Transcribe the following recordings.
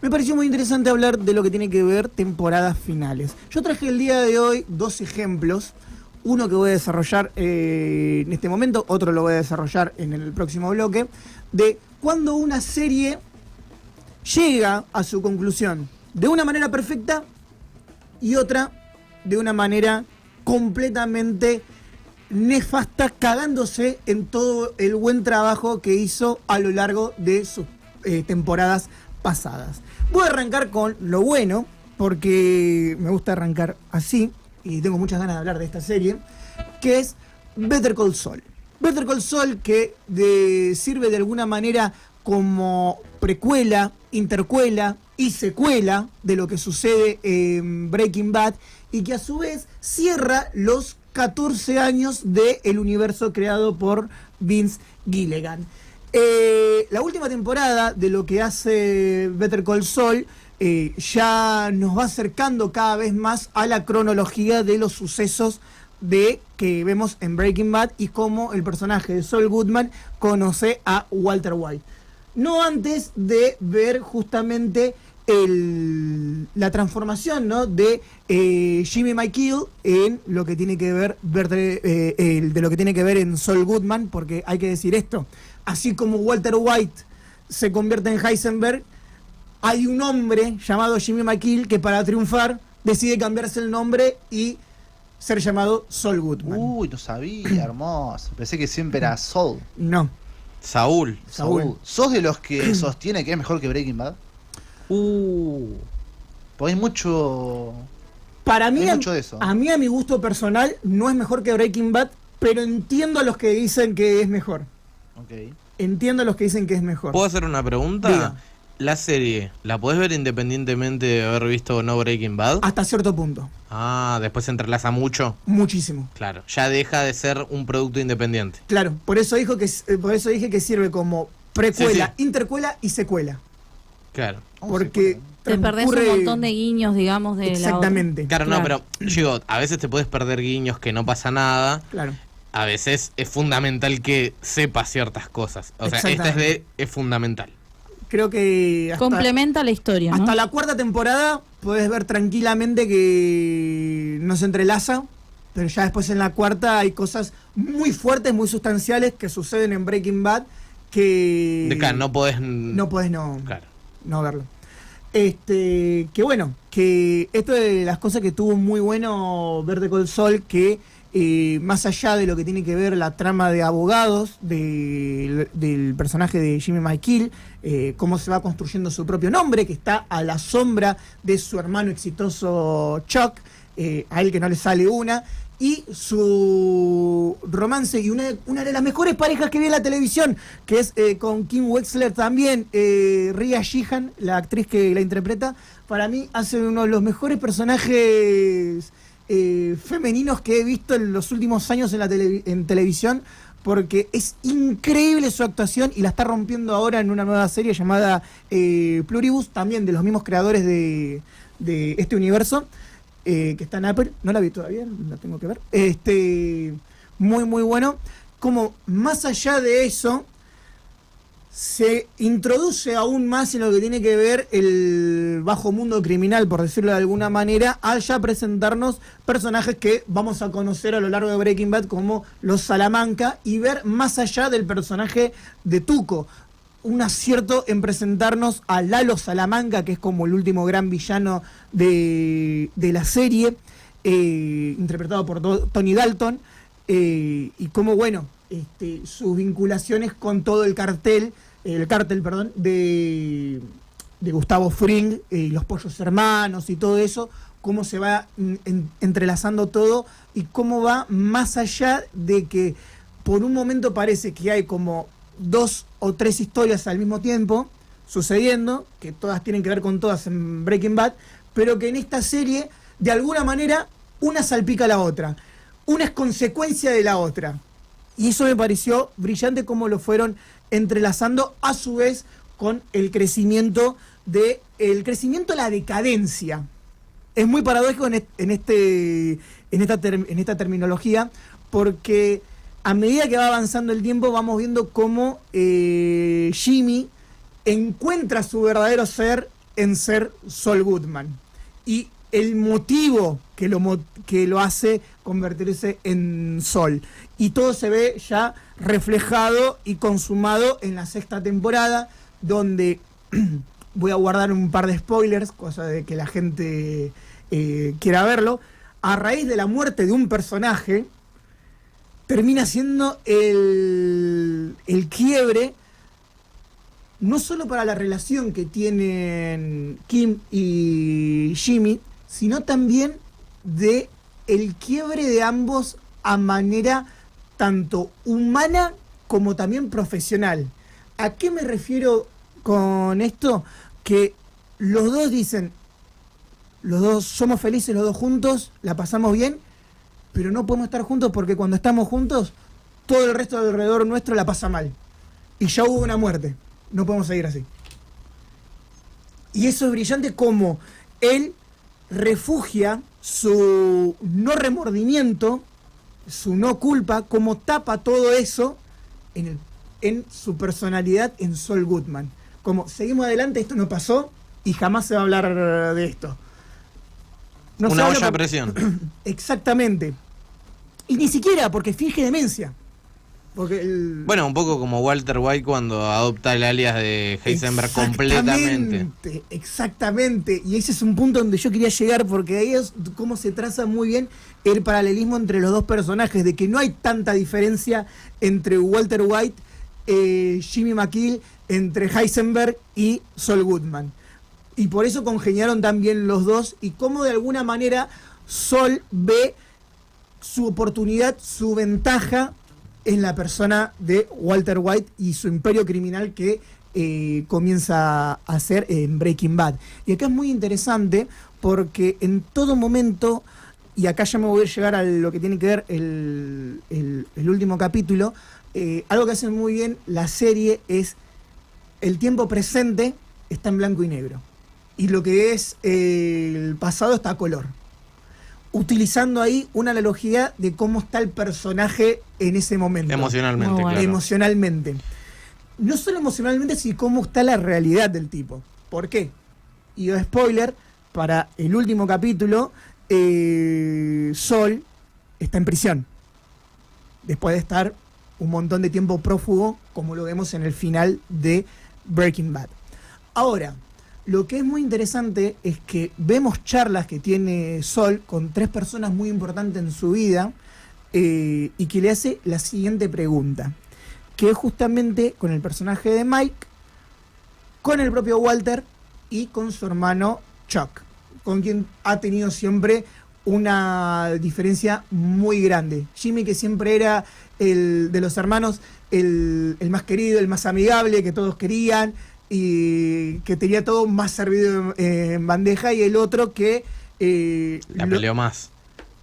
Me pareció muy interesante hablar de lo que tiene que ver temporadas finales. Yo traje el día de hoy 2 ejemplos. Uno que voy a desarrollar en este momento, otro lo voy a desarrollar en el próximo bloque, de cuando una serie llega a su conclusión de una manera perfecta y otra de una manera completamente nefasta, cagándose en todo el buen trabajo que hizo a lo largo de sus temporadas pasadas. Voy a arrancar con lo bueno, porque me gusta arrancar así, y tengo muchas ganas de hablar de esta serie, que es Better Call Saul. Better Call Saul que sirve de alguna manera como precuela, intercuela y secuela de lo que sucede en Breaking Bad, y que a su vez cierra los 14 años del universo creado por Vince Gilligan. La última temporada de lo que hace Better Call Saul ya nos va acercando cada vez más a la cronología de los sucesos que vemos en Breaking Bad y cómo el personaje de Saul Goodman conoce a Walter White. No antes de ver justamente la transformación, ¿no?, de Jimmy McGill en lo que tiene que ver de lo que tiene que ver en Saul Goodman, porque hay que decir esto: así como Walter White se convierte en Heisenberg, hay un hombre llamado Jimmy McGill que para triunfar decide cambiarse el nombre y ser llamado Saul Goodman. Uy, no sabía, hermoso. Pensé que siempre era Saul. No. Saúl. ¿Sos de los que sostiene que es mejor que Breaking Bad? Pues hay mucho... Para mí, mucho de eso. a mi gusto personal, no es mejor que Breaking Bad, pero entiendo a los que dicen que es mejor. Ok. Entiendo a los que dicen que es mejor. ¿Puedo hacer una pregunta? Diga. ¿La serie la podés ver independientemente de haber visto o no Breaking Bad? Hasta cierto punto. Ah, después se entrelaza mucho. Muchísimo. Claro, ya deja de ser un producto independiente. Claro, por eso dije que sirve como precuela, Sí, sí. intercuela y secuela. Claro. Porque Te perdés un montón de guiños, digamos, de exactamente. Claro, Claro. no, pero digo, a veces te puedes perder guiños que no pasa nada. Claro. A veces es fundamental que sepas ciertas cosas. O sea, Exactamente. es fundamental. Creo que complementa la historia, ¿no? hasta la 4ª temporada puedes ver tranquilamente que no se entrelaza, pero ya después en la 4ª hay cosas muy fuertes, muy sustanciales que suceden en Breaking Bad que Claro, no podés... no podés Claro. no verlo. Que bueno, que esto de las cosas que tuvo muy bueno Better Call Saul, que más allá de lo que tiene que ver la trama de abogados del personaje de Jimmy McGill, cómo se va construyendo su propio nombre, que está a la sombra de su hermano exitoso Chuck, a él que no le sale una, y su romance y una de las mejores parejas que vi en la televisión, que es con Kim Wexler también, Rhea Sheehan, la actriz que la interpreta, para mí hace uno de los mejores personajes femeninos que he visto en los últimos años en televisión, porque es increíble su actuación y la está rompiendo ahora en una nueva serie llamada Pluribus, también de los mismos creadores de este universo, que está en Apple. No la vi todavía, la tengo que ver. Muy muy bueno. Como más allá de eso se introduce aún más en lo que tiene que ver el bajo mundo criminal, por decirlo de alguna manera, al ya presentarnos personajes que vamos a conocer a lo largo de Breaking Bad como los Salamanca, y ver más allá del personaje de Tuco. Un acierto en presentarnos a Lalo Salamanca, que es como el último gran villano de la serie, interpretado por Tony Dalton, y como bueno, sus vinculaciones con todo el cártel de Gustavo Fring, los Pollos Hermanos y todo eso, cómo se va entrelazando todo y cómo va más allá de que por un momento parece que hay como 2 o 3 historias al mismo tiempo sucediendo, que todas tienen que ver con todas en Breaking Bad, pero que en esta serie de alguna manera una salpica a la otra, una es consecuencia de la otra. Y eso me pareció brillante cómo lo fueron entrelazando a su vez con el crecimiento la decadencia. Es muy paradójico en esta terminología, porque a medida que va avanzando el tiempo vamos viendo cómo Jimmy encuentra su verdadero ser en ser Saul Goodman. Y el motivo que lo hace convertirse en Sol. Y todo se ve ya reflejado y consumado en la 6ª temporada, donde voy a guardar un par de spoilers, cosa de que la gente quiera verlo. A raíz de la muerte de un personaje, termina siendo el quiebre, no solo para la relación que tienen Kim y Jimmy, sino también de el quiebre de ambos a manera tanto humana como también profesional. ¿A qué me refiero con esto? Que los dos dicen, los dos somos felices, los dos juntos, la pasamos bien, pero no podemos estar juntos porque cuando estamos juntos, todo el resto alrededor nuestro la pasa mal. Y ya hubo una muerte. No podemos seguir así. Y eso es brillante, como él refugia su no remordimiento, su no culpa, como tapa todo eso en su personalidad en Saul Goodman. Como seguimos adelante, esto no pasó y jamás se va a hablar de esto. No una olla a presión. Exactamente. Y ni siquiera porque finge demencia. Porque bueno, un poco como Walter White cuando adopta el alias de Heisenberg completamente. Exactamente. Y ese es un punto donde yo quería llegar, porque ahí es cómo se traza muy bien el paralelismo entre los dos personajes, de que no hay tanta diferencia entre Walter White, Jimmy McGill, entre Heisenberg y Saul Goodman. Y por eso congeniaron también los dos, y cómo de alguna manera Saul ve su oportunidad, su ventaja en la persona de Walter White y su imperio criminal que comienza a hacer en Breaking Bad. Y acá es muy interesante porque en todo momento, y acá ya me voy a llegar a lo que tiene que ver el último capítulo, algo que hace muy bien la serie es el tiempo presente está en blanco y negro. Y lo que es el pasado está a color. Utilizando ahí una analogía de cómo está el personaje en ese momento. Emocionalmente, Muy bueno. claro. Emocionalmente. No solo emocionalmente, sino cómo está la realidad del tipo. ¿Por qué? Y spoiler, para el último capítulo, Saul está en prisión. Después de estar un montón de tiempo prófugo, como lo vemos en el final de Breaking Bad. Ahora, lo que es muy interesante es que vemos charlas que tiene Saul con 3 personas muy importantes en su vida, y que le hace la siguiente pregunta, que es justamente con el personaje de Mike, con el propio Walter y con su hermano Chuck, con quien ha tenido siempre una diferencia muy grande. Jimmy, que siempre era el de los hermanos, el más querido, el más amigable, que todos querían, y que tenía todo más servido en bandeja, y el otro que La peleó más.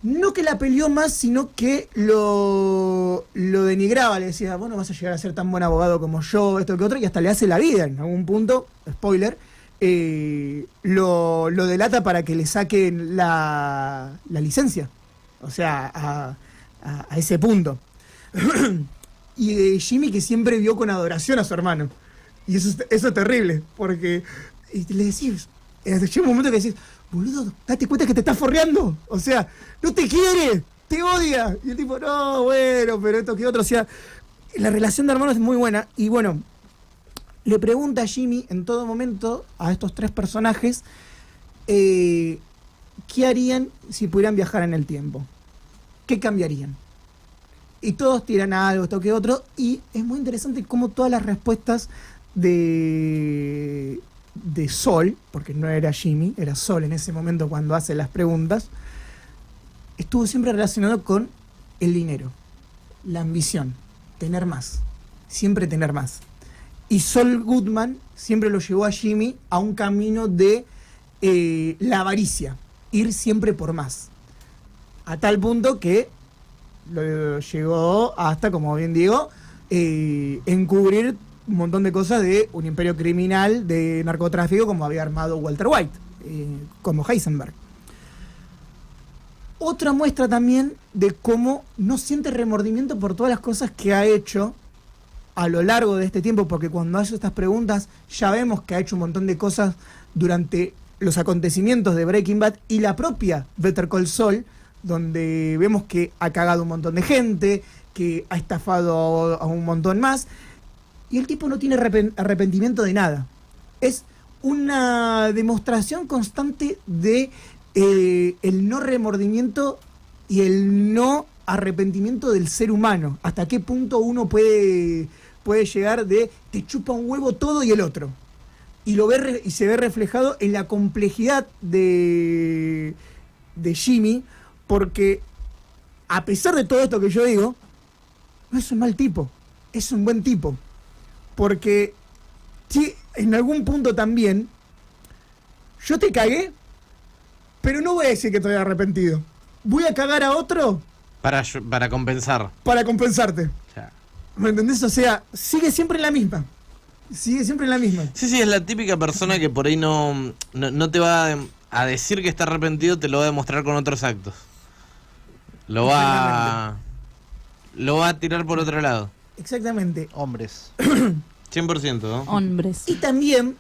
no que la peleó más, sino que lo denigraba, le decía, vos no vas a llegar a ser tan buen abogado como yo, esto que otro, y hasta le hace la vida en algún punto, spoiler, lo delata para que le saquen la licencia, o sea, a ese punto. Y Jimmy, que siempre vio con adoración a su hermano. Y eso es terrible, porque y le decís, llega un momento que decís, boludo, date cuenta que te estás forreando. O sea, no te quiere, te odia. Y el tipo, no, bueno, pero esto que otro. O sea, la relación de hermanos es muy buena. Y bueno, le pregunta a Jimmy en todo momento a estos 3 personajes qué harían si pudieran viajar en el tiempo. ¿Qué cambiarían? Y todos tiran algo, esto que otro. Y es muy interesante cómo todas las respuestas de Saul, porque no era Jimmy, era Saul en ese momento cuando hace las preguntas, estuvo siempre relacionado con el dinero, la ambición, tener más, siempre tener más. Y Saul Goodman siempre lo llevó a Jimmy a un camino de la avaricia, ir siempre por más, a tal punto que lo llegó hasta, como bien digo, encubrir un montón de cosas de un imperio criminal de narcotráfico como había armado Walter White, como Heisenberg. Otra muestra también de cómo no siente remordimiento por todas las cosas que ha hecho a lo largo de este tiempo, porque cuando hace estas preguntas ya vemos que ha hecho un montón de cosas durante los acontecimientos de Breaking Bad y la propia Better Call Saul, donde vemos que ha cagado un montón de gente, que ha estafado a un montón más, y el tipo no tiene arrepentimiento de nada. Es una demostración constante de el no remordimiento y el no arrepentimiento del ser humano. Hasta qué punto uno puede llegar de te chupa un huevo todo y el otro. Y y se ve reflejado en la complejidad de Jimmy, porque a pesar de todo esto que yo digo, no es un mal tipo, es un buen tipo. Porque sí, en algún punto también, yo te cagué, pero no voy a decir que estoy arrepentido. Voy a cagar a otro Para compensar. para compensarte. Ya. ¿Me entendés? O sea, sigue siempre en la misma. Sigue siempre en la misma. Sí, es la típica persona que por ahí no te va a decir que está arrepentido, te lo va a demostrar con otros actos. Lo va a tirar por otro lado. Exactamente. Hombres. 100%, ¿no? Hombres. Y también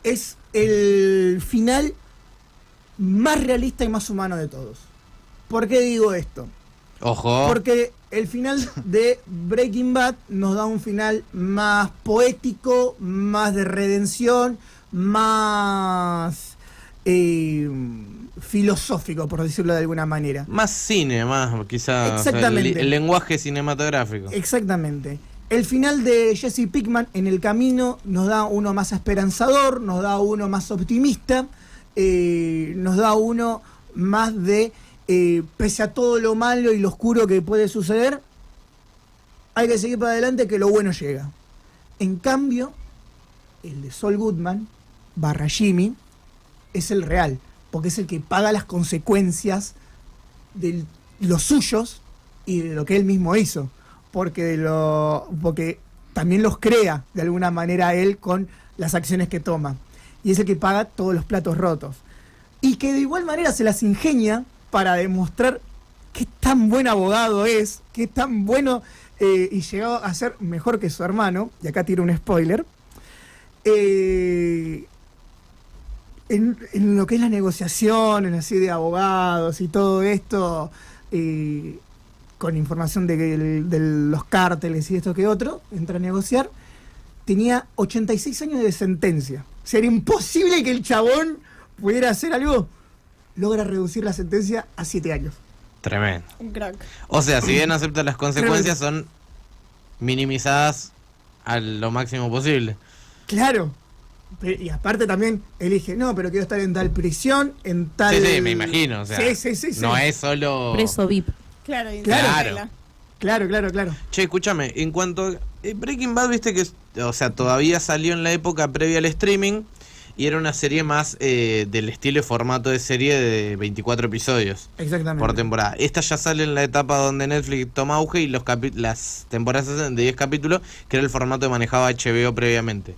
es el final más realista y más humano de todos. ¿Por qué digo esto? Ojo. Porque el final de Breaking Bad nos da un final más poético, más de redención, más filosófico, por decirlo de alguna manera. Más cine, más quizás. Exactamente. El lenguaje cinematográfico. Exactamente. El final de Jesse Pinkman en el camino nos da uno más esperanzador, nos da uno más optimista, nos da uno más de, pese a todo lo malo y lo oscuro que puede suceder, hay que seguir para adelante que lo bueno llega. En cambio, el de Saul Goodman / Jimmy es el real, porque es el que paga las consecuencias de los suyos y de lo que él mismo hizo. Porque también los crea de alguna manera él con las acciones que toma. Y es el que paga todos los platos rotos. Y que de igual manera se las ingenia para demostrar qué tan buen abogado es, qué tan bueno y llegó a ser mejor que su hermano. Y acá tiro un spoiler. En lo que es la negociación, en así de abogados y todo esto, con información de los cárteles y esto que otro, entra a negociar, tenía 86 años de sentencia. O sea, era imposible que el chabón pudiera hacer algo. Logra reducir la sentencia a 7 años. Tremendo. Un crack. O sea, si bien acepta las consecuencias, son minimizadas a lo máximo posible. Claro. Y aparte también elige, no, pero quiero estar en tal prisión, en tal... Sí, me imagino. O sea, sí. No es solo... Preso VIP. Claro, y Claro. Claro. Che, escúchame, en cuanto a Breaking Bad, viste que, o sea, todavía salió en la época previa al streaming y era una serie más del estilo y formato de serie de 24 episodios Exactamente. por temporada. Esta ya sale en la etapa donde Netflix toma auge y las temporadas de 10 capítulos, que era el formato que manejaba HBO previamente.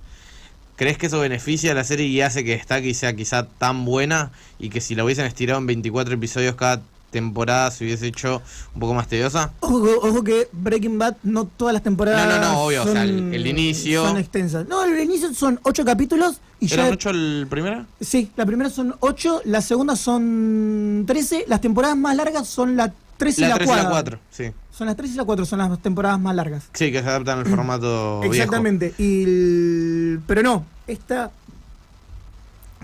¿Crees que eso beneficia a la serie y hace que destaque y sea quizá tan buena y que si la hubiesen estirado en 24 episodios cada temporada se hubiese hecho un poco más tediosa? Ojo que Breaking Bad no todas las temporadas No, obvio, o sea, el inicio... son extensas. No, el inicio son 8 capítulos y ¿Eran ya... 8 el primero? Sí, la primera son 8, la segunda son 13, las temporadas más largas son la 3 y la 4. La 3 y la 4, sí. Son las 3 y la 4, son las temporadas más largas. Sí, que se adaptan al formato Exactamente. Pero no,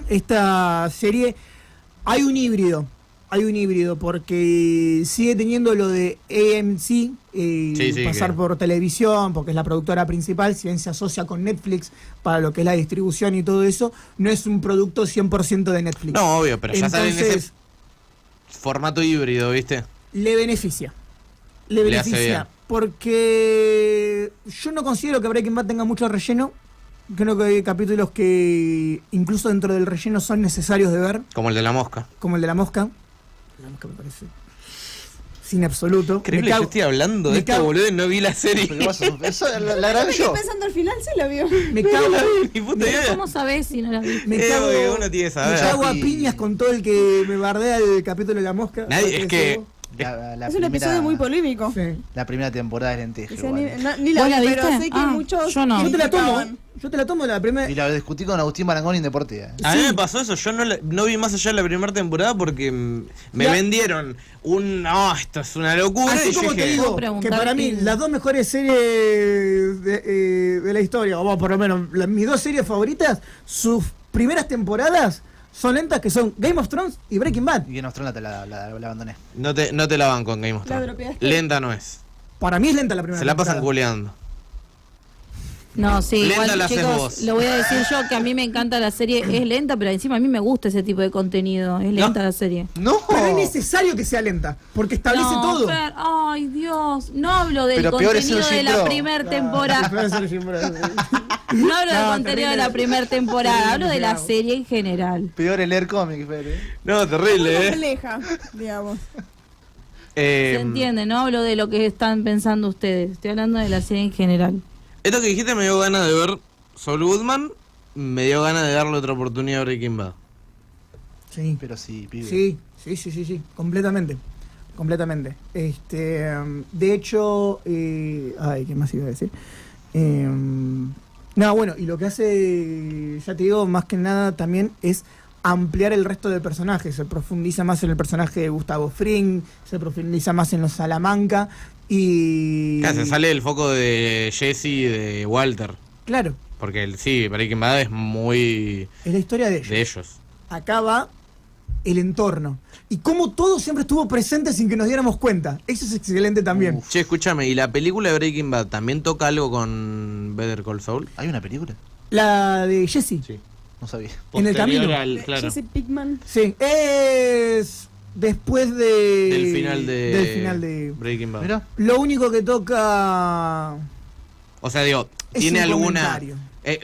esta serie hay un híbrido porque sigue teniendo lo de AMC, pasar por televisión, porque es la productora principal, si bien se asocia con Netflix para lo que es la distribución y todo eso, no es un producto 100% de Netflix. No, obvio, pero ya sale en ese Entonces, formato híbrido, ¿viste? le beneficia. Le hace bien. Porque yo no considero que Breaking Bad tenga mucho relleno. Creo que hay capítulos que incluso dentro del relleno son necesarios de ver, Como el de la mosca. como el de la mosca. La mosca me parece sin absoluto. Increíble, Me cago- yo estoy hablando de me esto, cago- boludo, y no vi la serie. ¿Pero qué pasó? Eso la grabé Estoy yo. pensando al final, se lo vio. Me cago, Ni puta Pero idea. ¿cómo sabés si no la viste? me cago, Uno tiene que me saber. cago a Y- piñas con todo el que me bardea el capítulo de la mosca. Nadie, Porque es que La Es un episodio muy polémico. Sí. La primera temporada es lenteja. Ese igual. ni la ¿Vos la vi, pero viste? sé que Ah, muchos yo no. Yo te la tomo, criticaban. yo te la tomo la primera. Y la discutí con Agustín Marangoni en Deportiva. A mí me pasó eso, yo no vi más allá de la primera temporada porque me Ya. vendieron esto es una locura. Así y como yo te dije, digo, ¿Puedo que preguntar para mí qué? las dos mejores series de la historia, o por lo menos mis dos series favoritas, sus primeras temporadas son lentas, que son Game of Thrones y Breaking Bad. Y Game of Thrones la abandoné. no te la van con Game of La Thrones. dropeaste. Lenta no es. Para mí es lenta la primera Se la pasan temporada. googleando. No, sí, Lenta igual la haces chicos, vos. lo voy a decir yo que a mí me encanta la serie, es lenta, pero encima a mí me gusta ese tipo de contenido, es lenta la serie. ¡No! Pero es necesario que sea lenta, porque establece No, todo. Fer, ay Dios, no hablo del Pero peor es contenido el de la Jim Crow. primera temporada, Puede ser siempre. no hablo del No, contenido de terrible. la primera temporada, hablo de la Terrible. serie en general. Peor el leer cómics, Fer. No, Muy terrible, compleja, digamos. Se entiende, no hablo de lo que están pensando ustedes, estoy hablando de la serie en general. Esto que dijiste me dio ganas de ver Saul Goodman, me dio ganas de darle otra oportunidad a Breaking Bad. Sí. Pero sí, pibe. Sí, completamente. Completamente. De hecho, ¿qué más iba a decir? No, bueno, y lo que hace, ya te digo, más que nada también es ampliar el resto de personajes. Se profundiza más en el personaje de Gustavo Fring, se profundiza más en los Salamanca y... Se sale del foco de Jesse y de Walter. Claro, Porque sí, Breaking Bad es muy es la historia de ellos. de ellos. Acá va el entorno. Y cómo todo siempre estuvo presente sin que nos diéramos cuenta. Eso es excelente también. Uf. Che, escúchame, ¿y la película de Breaking Bad también toca algo con Better Call Saul? ¿Hay una película? La de Jesse. Sí. No sabía. En el Posterior camino. al- claro, Jesse Pinkman. Sí, es después del final del final de... Breaking Bad. Mira. Lo único que toca O sea, digo, es tiene un alguna... comentario.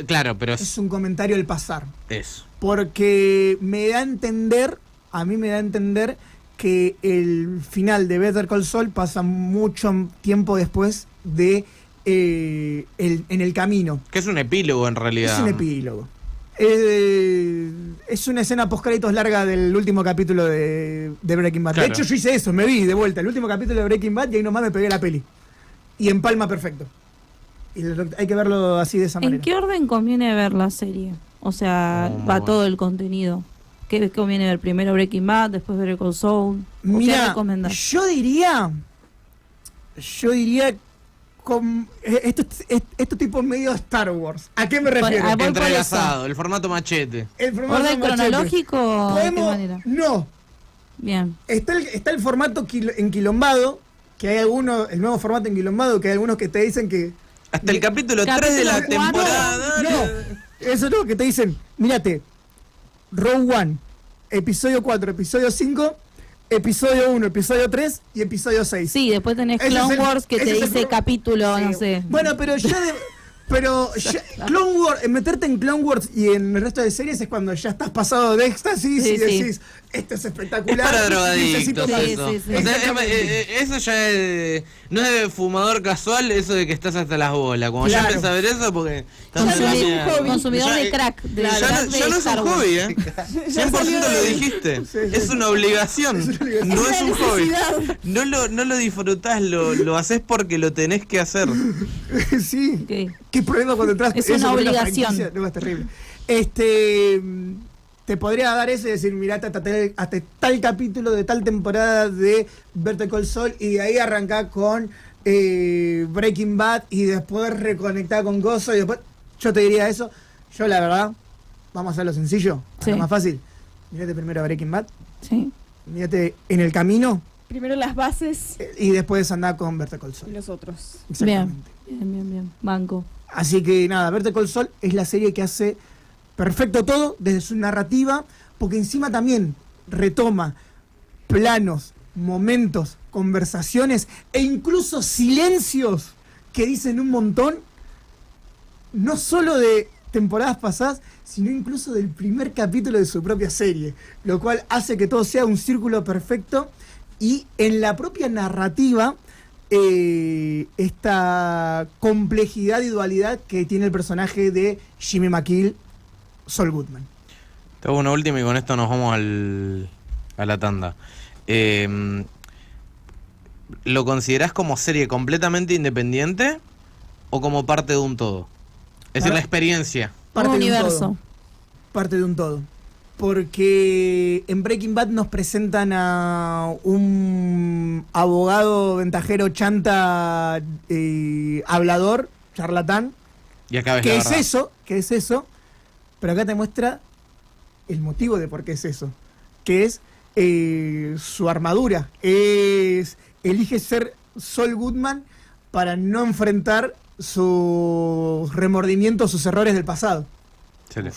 Claro, pero Es es un comentario al pasar. eso. Porque a mí me da a entender que el final de Better Call Saul pasa mucho tiempo después de en el camino. Que es un epílogo en realidad. Es un epílogo. Es una escena post-créditos larga del último capítulo de Breaking Bad. Claro. De hecho, yo hice eso, me vi de vuelta el último capítulo de Breaking Bad y ahí nomás me pegué la peli. Y empalma perfecto. Y hay que verlo así de esa ¿En manera. qué orden conviene ver la serie? O sea, Muy va bueno. todo el contenido. ¿Qué conviene ver? Primero Breaking Bad, después Better Call Saul. ¿O qué Mira, recomendás? yo diría esto tipo medio Star Wars. ¿A qué me refiero? voy por Entrelazado, el formato machete. El formato ¿Orden machete. cronológico o de qué ¿Podemos? manera? No. Bien. Está el formato enquilombado, que hay algunos, el nuevo formato enquilombado, que hay algunos que te dicen que... Hasta el capítulo 3 de la Capítulo temporada. No, eso no, que te dicen, mírate, Row One, episodio 4, episodio 5, episodio 1, episodio 3 y episodio 6. Sí, después tenés Ese es Clone el- Wars que ese te es el dice pro- capítulo, Sí. no sé. Bueno, pero Clone Wars, meterte en Clone Wars y en el resto de series es cuando ya estás pasado de éxtasis Sí, y sí. decís, esto es Es espectacular. para necesito drogadictos más". Sí, eso. sí, sí. O sea, Exactamente. eso ya no es de fumador casual, eso de que estás hasta las bolas. Cuando ya Claro. empezás a ver eso, porque estás Ya en no la es un mierda. hobby. Consumidor Ya- de crack. De ya crack no, de ya no es Star un Wars. hobby, ¿eh? 100% lo dijiste. Es una obligación. No es un hobby. No lo disfrutás, lo haces porque lo tenés que hacer. Sí. Ok. ¿Qué problema cuando entras Es eso una con obligación. franquicia? No, es terrible. Te podría dar ese y decir, mirá, hasta tal capítulo de tal temporada de Better Call Saul y de ahí arrancar con Breaking Bad y después reconectar con Gozo y después yo te diría eso. Yo la verdad, vamos a hacerlo sencillo, Sí. lo más fácil. Mírate primero Breaking Bad, Sí. mírate En el Camino Primero las bases y después andar con Better Call y Saul. los otros. Exactamente. Bien. Banco. Así que nada, Better Call Saul es la serie que hace perfecto todo desde su narrativa, porque encima también retoma planos, momentos, conversaciones e incluso silencios que dicen un montón, no solo de temporadas pasadas, sino incluso del primer capítulo de su propia serie, lo cual hace que todo sea un círculo perfecto y en la propia narrativa esta complejidad y dualidad que tiene el personaje de Jimmy McGill, Saul Goodman. Te hago una última y con esto nos vamos a la tanda. ¿lo considerás como serie completamente independiente o como parte de un todo? Es decir, la experiencia. Parte Un de universo. todo. Parte de un todo. Porque en Breaking Bad nos presentan a un abogado ventajero, chanta, hablador, charlatán. Y acá ves ¿Qué la es verdad. eso? ¿Qué es eso? Pero acá te muestra el motivo de por qué es eso. Que es su armadura. Elige ser Saul Goodman para no enfrentar sus remordimientos, sus errores del pasado. Excelente.